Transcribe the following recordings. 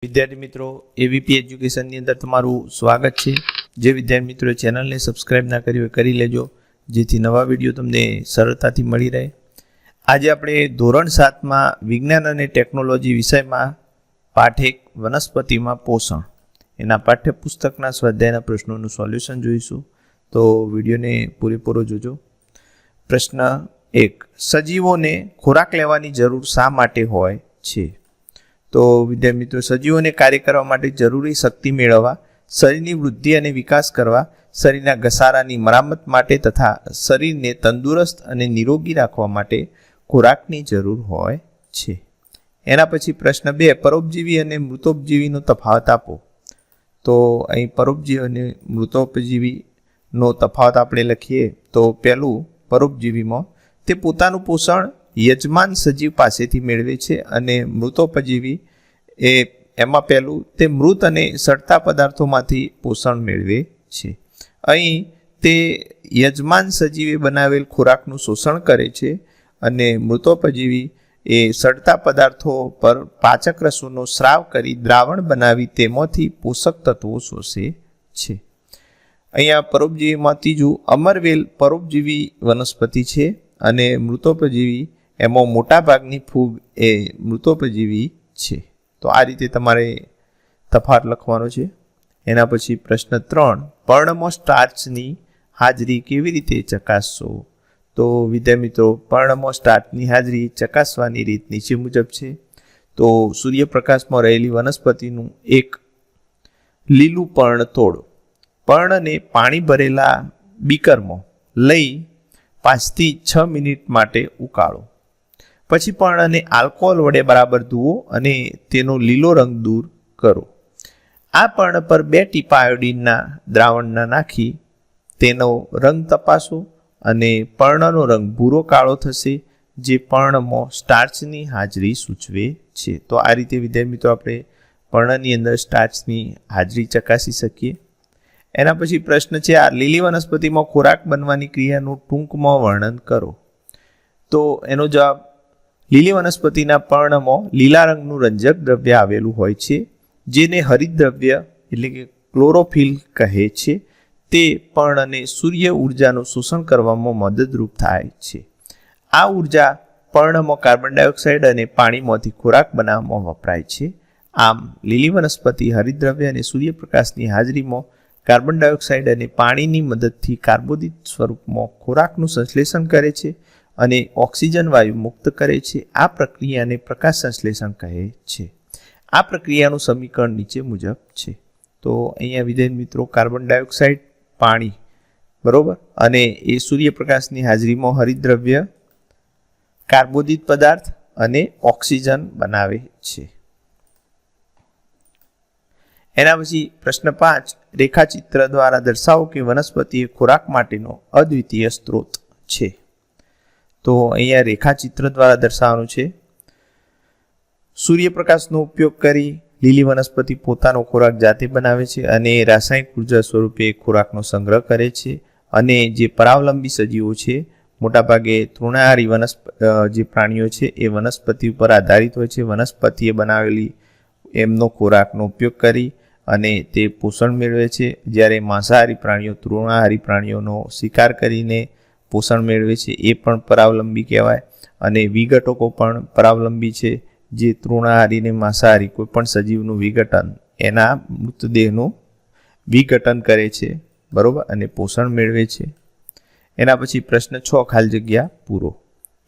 વિદ્યાર્થી મિત્રો એવીપી એજ્યુકેશનની અંદર તમારું સ્વાગત છે। જે વિદ્યાર્થી મિત્રો ચેનલને સબસ્ક્રાઇબ ના કરી હોય કરી લેજો, જેથી નવા વિડીયો તમને સરળતાથી મળી રહે। આજે આપણે ધોરણ 7માં વિજ્ઞાન અને ટેકનોલોજી વિષયમાં પાઠ 1 વનસ્પતિમાં પોષણ એના પાઠ્યપુસ્તકના સ્વાધ્યાયના પ્રશ્નોનું સોલ્યુશન જોઈશું। તો વિડીયોને પૂરેપૂરો જોજો। પ્રશ્ન 1, સજીવોને ખોરાક લેવાની જરૂર શા માટે હોય છે? તો વિદ્યાર્થી મિત્રો, સજીવોને કાર્ય કરવા માટે જરૂરી શક્તિ મેળવવા, શરીરની વૃદ્ધિ અને વિકાસ કરવા, શરીરના ઘસારાની મરામત માટે તથા શરીરને તંદુરસ્ત અને નિરોગી રાખવા માટે ખોરાકની જરૂર હોય છે। એના પછી પ્રશ્ન 2, પરોપજીવી અને મૃતોપજીવીનો તફાવત આપો। તો અહીં પરોપજીવી અને મૃતોપજીવીનો તફાવત આપણે લખીએ તો પહેલું, પરોપજીવીમાં તે પોતાનું પોષણ યજમાન સજીવ પાસેથી મેળવે છે અને મૃતોપજીવી એમાં પહેલું તે મૃત અને સડતા પદાર્થોમાંથી પોષણ મેળવે છે। અહીં તે યજમાન સજીવે બનાવેલ ખોરાકનું શોષણ કરે છે અને મૃતોપજીવી એ સડતા પદાર્થો પર પાચક રસોનો સ્રાવ કરી દ્રાવણ બનાવી તેમાંથી પોષક તત્વો શોષે છે। અહીંયા પરોપજીવીમાં ત્રીજું, અમરવેલ પરોપજીવી વનસ્પતિ છે અને મૃતોપજીવી એમાં મોટા ભાગની ફૂગ એ મૃતોપજીવી છે। તો આ રીતે તમારે તફાવત લખવાનો છે। એના પછી પ્રશ્ન 3, પર્ણમાં સ્ટાર્ચની હાજરી કેવી રીતે ચકાસશો? તો વિદ્યાર્થી મિત્રો, પર્ણમાં સ્ટાર્ચની હાજરી ચકાસવાની રીત નીચે મુજબ છે। તો સૂર્યપ્રકાશમાં રહેલી વનસ્પતિનું એક લીલું પર્ણ તોડો, પર્ણને પાણી ભરેલા બીકરમાં લઈ 5 થી 6 મિનિટ માટે ઉકાળો, પછી પર્ણને આલ્કોહોલ વડે બરાબર ધુઓ અને તેનો લીલો રંગ દૂર કરો। આ પર્ણ પર 2 ટીપા આયોડીનના દ્રાવણના નાખી તેનો રંગ તપાસો અને પર્ણનો રંગ ભૂરો કાળો થશે, જે પર્ણમાં સ્ટાર્ચની હાજરી સૂચવે છે। તો આ રીતે વિદ્યાર્થી મિત્રો આપણે પર્ણની અંદર સ્ટાર્ચની હાજરી ચકાસી શકીએ। એના પછી પ્રશ્ન છે, આ લીલી વનસ્પતિમાં ખોરાક બનવાની ક્રિયાનું ટૂંકમાં વર્ણન કરો। તો એનો જવાબ, લીલી વનસ્પતિના પર્ણમાં લીલા રંગનું રંજક દ્રવ્ય આવેલું હોય છે, જેને હરિતદ્રવ્ય એટલે કે ક્લોરોફિલ કહે છે। તે પર્ણને સૂર્ય ઉર્જાનું શોષણ કરવામાં મદદરૂપ થાય છે। આ ઉર્જા પર્ણમાં કાર્બન ડાયોક્સાઇડ અને પાણીમાંથી ખોરાક બનાવવામાં વપરાય છે। આમ લીલી વનસ્પતિ હરિતદ્રવ્ય અને સૂર્યપ્રકાશની હાજરીમાં કાર્બન ડાયોક્સાઇડ અને પાણીની મદદથી કાર્બોદિત સ્વરૂપમાં ખોરાકનું સંશ્લેષણ કરે છે અને ઓક્સિજન વાયુ મુક્ત કરે છે। આ પ્રક્રિયાને પ્રકાશ સંશ્લેષણ કહે છે। આ પ્રક્રિયાનું સમીકરણ નીચે મુજબ છે। તો અહીંયા વિદ્યાર્થી મિત્રો, કાર્બન ડાયોક્સાઇડ, પાણી બરોબર, અને એ સૂર્યપ્રકાશની હાજરીમાં હરિતદ્રવ્ય, કાર્બોદિત પદાર્થ અને ઓક્સિજન બનાવે છે। એના પછી પ્રશ્ન 5, રેખાચિત્ર દ્વારા દર્શાવો કે વનસ્પતિ એ ખોરાક માટેનો અદ્વિતીય સ્ત્રોત છે। તો અહીંયા રેખાચિત્ર દ્વારા દર્શાવવાનું છે, સૂર્યપ્રકાશનો ઉપયોગ કરી લીલી વનસ્પતિ પોતાનો ખોરાક જાતે બનાવે છે અને રાસાયણિક ઉર્જા સ્વરૂપે ખોરાકનો સંગ્રહ કરે છે। અને જે પરાવલંબી સજીવો છે, મોટાભાગે તૃણાહારી જે પ્રાણીઓ છે એ વનસ્પતિ ઉપર આધારિત હોય છે। વનસ્પતિએ બનાવેલી એમનો ખોરાકનો ઉપયોગ કરી અને તે પોષણ મેળવે છે, જ્યારે માંસાહારી પ્રાણીઓ તૃણાહારી પ્રાણીઓનો શિકાર કરીને પોષણ મેળવે છે, એ પણ પરાવલંબી કહેવાય। અને વિઘટકો પણ પરાવલંબી છે, જે તૃણાહારી અને માંસાહારી કોઈ પણ સજીવનું વિઘટન, એના મૃતદેહનું વિઘટન કરે છે બરોબર, અને પોષણ મેળવે છે। એના પછી પ્રશ્ન 6, ખાલી જગ્યા પૂરો।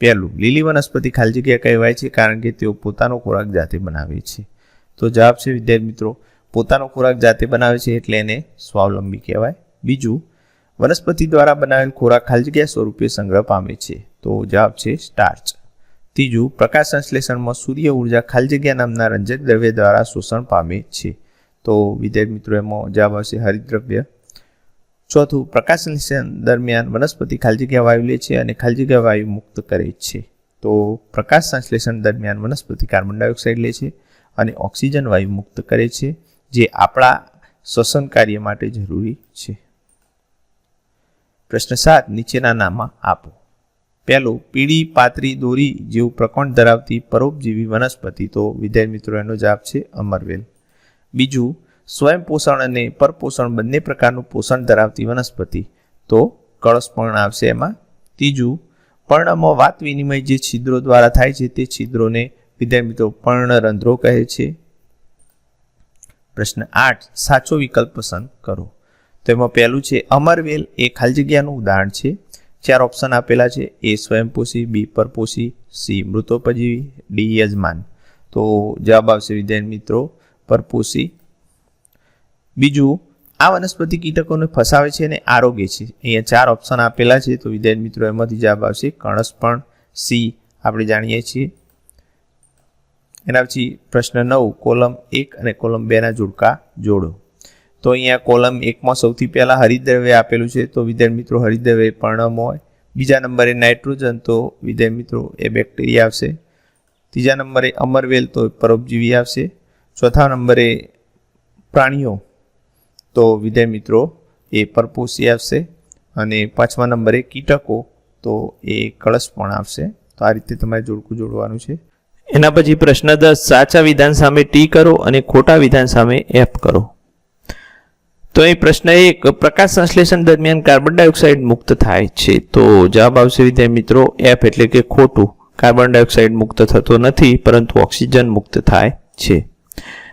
પહેલું, લીલી વનસ્પતિ ખાલી જગ્યા કહેવાય છે કારણ કે તેઓ પોતાનો ખોરાક જાતે બનાવે છે। તો જવાબ છે વિદ્યાર્થી મિત્રો, પોતાનો ખોરાક જાતે બનાવે છે એટલે એને સ્વાવલંબી કહેવાય। બીજું, વનસ્પતિ દ્વારા બનાવેલ ખોરાક ખાલી જગ્યા સ્વરૂપે સંગ્રહ પામે છે। તો જવાબ છે સ્ટાર્ચ। ત્રીજું, પ્રકાશ સંશ્લેષણમાં સૂર્ય ઉર્જા ખાલી જગ્યા નામના રંજક દ્રવ્ય દ્વારા શોષણ પામે છે। તો વિદ્યાર્થી મિત્રો એમાં જવાબ આવશે હરિતદ્રવ્ય। ચોથું, પ્રકાશ સંશ્લેષણ દરમિયાન વનસ્પતિ ખાલી જગ્યા વાયુ લે છે અને ખાલી જગ્યા વાયુ મુક્ત કરે છે। તો પ્રકાશ સંશ્લેષણ દરમિયાન વનસ્પતિ કાર્બન ડાયોક્સાઇડ લે છે અને ઓક્સિજન વાયુ મુક્ત કરે છે, જે આપણા શ્વસન કાર્ય માટે જરૂરી છે। પ્રશ્ન 7, નીચેના નામ આપો। પહેલું, પીળી પાતળી દોરી જેવું પ્રકોણ ધરાવતી પરોપજીવી વનસ્પતિ। તો વિદ્યાર્થી મિત્રો એનો જવાબ છે અમરવેલ। બીજું, સ્વયં પોષણ અને પરપોષણ બંને પ્રકારનું પોષણ ધરાવતી વનસ્પતિ, તો કળશપર્ણ આવશે એમાં. ત્રીજું, પર્ણમાં વાત વિનિમય જે છિદ્રો દ્વારા થાય છે તે છિદ્રોને વિદ્યાર્થી મિત્રો પર્ણરંધ્રો કહે છે. પ્રશ્ન 8, સાચો વિકલ્પ પસંદ કરો. તો એમાં પહેલું છે અમરવેલ એ ખાલી જગ્યાનું ઉદાહરણ છે. 4 ઓપ્શન આપેલા છે. એ સ્વયંપોષી, બી પરપોષી, સી મૃતોપજીવી, ડી યજમાન. તો જવાબ આવશે વિદ્યાર્થી મિત્રો પરપોષી. બીજું, આ વનસ્પતિ કીટકોને ફસાવે છે અને આરોગે છે. અહીંયા 4 ઓપ્શન આપેલા છે. તો વિદ્યાર્થી મિત્રો એમાંથી જવાબ આવશે કળશપર્ણ, સી આપણે જાણીએ છીએ. એના પછી પ્રશ્ન 9, કોલમ 1 અને કોલમ 2 ના જોડકા જોડો. તો અહીંયા કોલમ 1માં સૌથી પહેલા હરિતદ્રવ્ય આપેલું છે. તો વિદ્યાર્થી મિત્રો હરિતદ્રવ્ય પર્ણમાં હોય. બીજા નંબરે નાઇટ્રોજન, તો વિદ્યાર્થી મિત્રો એ બેક્ટેરિયા આવશે. ત્રીજા નંબરે અમરવેલ, તો પરોપજીવી આવશે. ચોથા નંબરે પ્રાણીઓ, તો વિદ્યાર્થી મિત્રો એ પરપોષી આવશે. અને 5મા નંબરે કીટકો, તો એ કળશપર્ણ આવશે. તો આ રીતે તમારે જોડકું જોડવાનું છે. એના પછી પ્રશ્ન 10, સાચા વિધાન સામે ટી કરો અને ખોટા વિધાન સામે એફ કરો. તો અહીં પ્રશ્ન 1, પ્રકાશ સંશ્લેષણ દરમિયાન કાર્બન ડાયોક્સાઇડ મુક્ત થાય છે. તો જવાબ આવશે વિદ્યાર્થી મિત્રો એફ એટલે કે ખોટું. કાર્બન ડાયોક્સાઇડ મુક્ત થતો નથી, પરંતુ ઓક્સિજન મુક્ત થાય છે.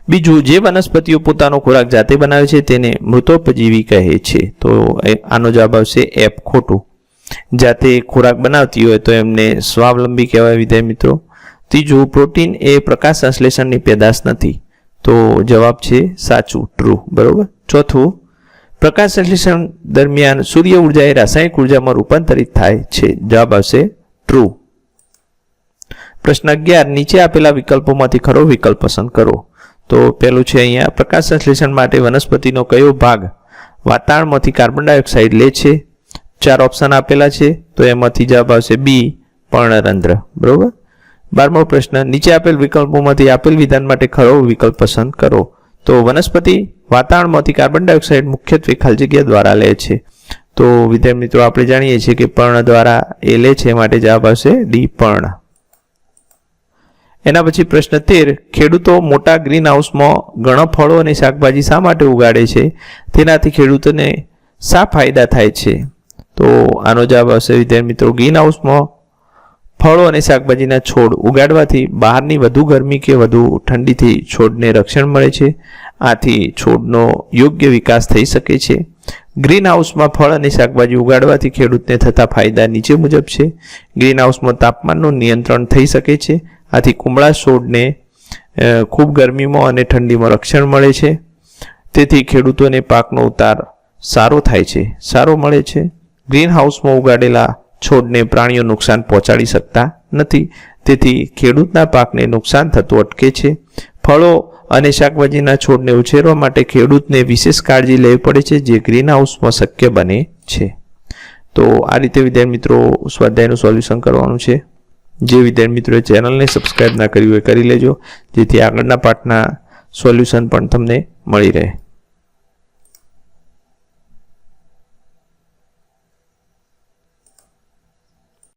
બીજું, જે વનસ્પતિઓ પોતાનો ખોરાક જાતે બનાવે છે તેને મૃતોપજીવી કહે છે. તો આનો જવાબ આવશે એફ ખોટું. જાતે ખોરાક બનાવતી હોય તો એમને સ્વાવલંબી કહેવાય વિદ્યાર્થી મિત્રો. ત્રીજું, પ્રોટીન એ પ્રકાશ સંશ્લેષણની પેદાશ નથી. તો જવાબ છે સાચું, ટ્રુ, બરોબર. ચોથું, પ્રકાશ સંશ્લેષણ દરમિયાન સૂર્ય ઉર્જા એ રાસાયણિક ઉર્જામાં રૂપાંતરિત થાય છે. જવાબ આવશે ટ્રુ. પ્રશ્ન 11, નીચે આપેલા વિકલ્પોમાંથી ખરો વિકલ્પ પસંદ કરો. તો પહેલું છે અહીંયા, પ્રકાશ સંશ્લેષણ માટે વનસ્પતિનો કયો ભાગ વાતાવરણમાંથી કાર્બન ડાયોક્સાઇડ લે છે? 4 ઓપ્શન આપેલા છે. તો એમાંથી જવાબ આવશે બી પર્ણરંધ્ર, બરોબર. 12મો પ્રશ્ન, નીચે આપેલ વિકલ્પોમાંથી આપેલ વિધાન માટે ખરો વિકલ્પ પસંદ કરો. તો વનસ્પતિ વાતાવરણમાંથી કાર્બન ડાયોક્સાઇડ મુખ્યત્વે ખાલી જગ્યા દ્વારા લે છે. તો વિદ્યાર્થી મિત્રો આપણે જાણીએ છીએ કે પર્ણ દ્વારા એ લે છે, માટે જવાબ આવશે ડી પર્ણ. એના પછી પ્રશ્ન 13, ખેડૂતો મોટા ગ્રીન હાઉસમાં ઘણા ફળો અને શાકભાજી શા માટે ઉગાડે છે? તેનાથી ખેડૂતોને શા ફાયદા થાય છે? તો આનો જવાબ આવશે વિદ્યાર્થી મિત્રો ગ્રીન હાઉસમાં ફળો અને શાકભાજીના છોડ ઉગાડવાથી બહારની વધુ ગરમી કે વધુ ઠંડીથી છોડને રક્ષણ મળે છે. આથી છોડનો યોગ્ય વિકાસ થઈ શકે છે. ગ્રીન હાઉસમાં ફળ અને શાકભાજી ઉગાડવાથી ખેડૂતને થતા ફાયદા નીચે મુજબ છે. ગ્રીન હાઉસમાં તાપમાનનું નિયંત્રણ થઈ શકે છે. આથી કુમળા છોડને ખૂબ ગરમીમાં અને ઠંડીમાં રક્ષણ મળે છે. તેથી ખેડૂતોને પાકનો ઉતાર સારો મળે છે. ગ્રીન હાઉસમાં ઉગાડેલા છોડને પ્રાણીઓ નુકસાન પહોંચાડી શકતા નથી. તેથી ખેડૂતના પાકને નુકસાન થતું અટકે છે. ફળો અને શાકભાજીના છોડને ઉછેરવા માટે ખેડૂતને વિશેષ કાળજી લેવી પડે છે, જે ગ્રીન હાઉસમાં શક્ય બને છે. તો આ રીતે વિદ્યાર્થી મિત્રો સ્વાધ્યાયનું સોલ્યુશન કરવાનું છે. જે વિદ્યાર્થી મિત્રોએ ચેનલને સબસ્ક્રાઇબ ના કરી હોય કરી લેજો, જેથી આગળના પાઠના સોલ્યુશન પણ તમને મળી રહે.